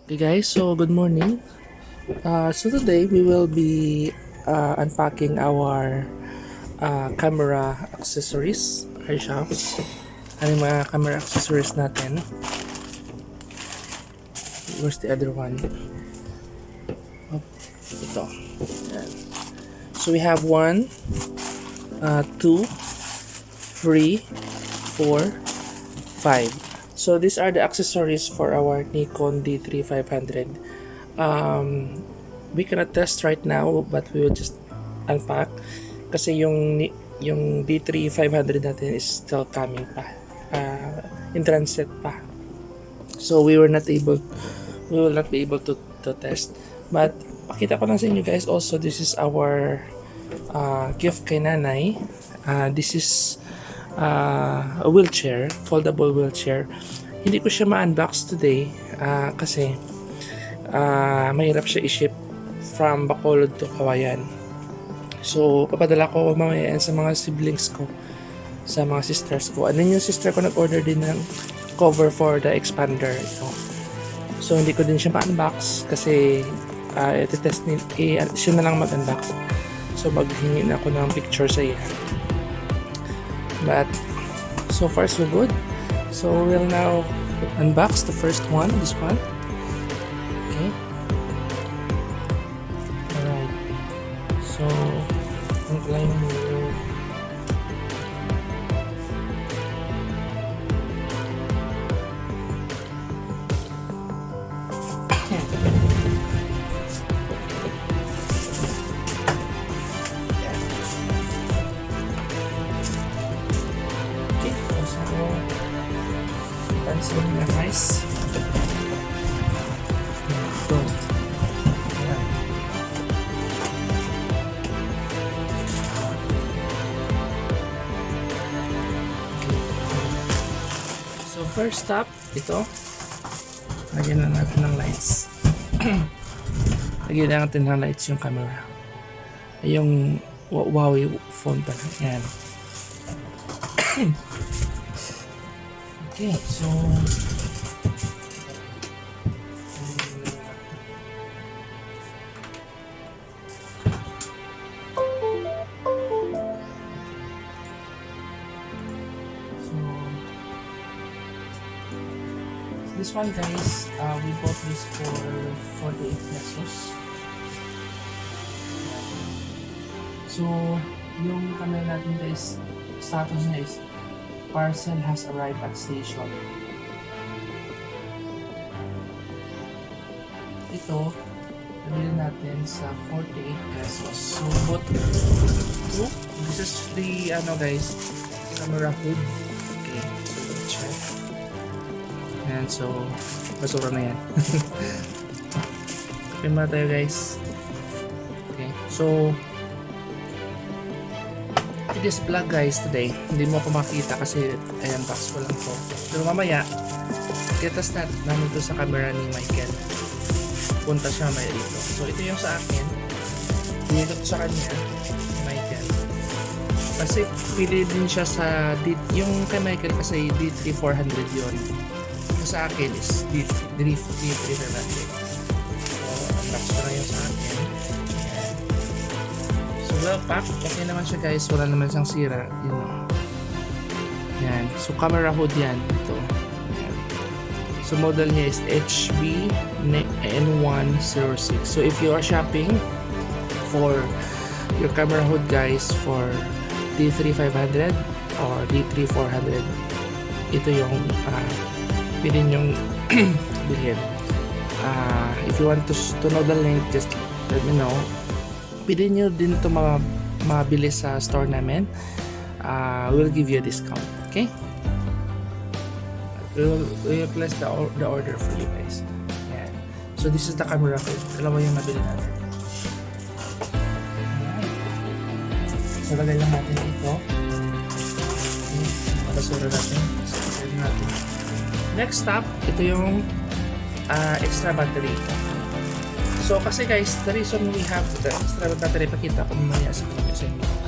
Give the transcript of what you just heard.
Okay guys, so good morning. So today we will be unpacking our camera accessories. Ay siya. Ano yung mga camera accessories natin? Where's the other one? Oh, ito. Yan. So we have 1, 2, 3, 4, 5. So these are the accessories for our Nikon D3500. We cannot test right now, but we will just unpack kasi yung D3500 natin is still coming pa, in transit pa. So we will not be able to test. But pakita ko lang sa inyo guys, also this is our gift kay nanay. This is a wheelchair, foldable wheelchair. Hindi ko siya ma-unbox today kasi mahirap siya i-ship from Bacolod to Kawayan. So papadala ko mamaya sa mga siblings ko, sa mga sisters ko. And then yung sister ko nag-order din ng cover for the expander ito. So hindi ko din siya ma-unbox kasi iti-test siya na lang mag-unbox. So maghingi na ako ng picture sa iya. But so far so good. So we'll now unbox the first one, this one. Okay. Alright. So incline mo. Pansin na guys. Ito. Ayan. So first stop, ito. Lagyan na natin ng lights. Lagyan na natin ng lights yung camera. Yung Huawei phone pala. Ayan. Okay, so this one guys, we bought this for 48 pesos. So yung camera natin guys, status niya is parcel has arrived at station. Ito, nabili natin sa 48 pesos. So, both two. This is the, guys, camera hood. Okay, so let's check. And so, basura na yan. Okay, muna tayo guys. Okay, so, this vlog guys today, hindi mo ako makita kasi ayan, box ko lang to. Pero mamaya, kitas namin to sa camera ni Michael. Punta siya may dito. So ito yung sa akin. Dito to sa kanya, Michael. Kasi pili din siya sa yung kay Michael kasi D3400 yun. Yung sa akin is D3500. So, unbox ko na yung sa akin. Well pack, okay naman siya guys, wala naman siyang sira, yan. So camera hood yan, ito. Yan. So model niya is RGB N106. So if you are shopping for your camera hood guys for D3500 or D3400, ito yung pwede nyong bilhin. If you want to know the link, just let me know. Pwede nyo din ito mabili sa store namin. We'll give you a discount. Okay? We'll place the order for you guys. Ayan. So this is the camera hood. Dalawa yung nabili natin. So lagay lang natin ito. Okay. Basura natin. So lagay natin. Next stop, ito yung extra battery. So kasi guys, the reason we have the extra battery, pakita ko mamaya sa inyo.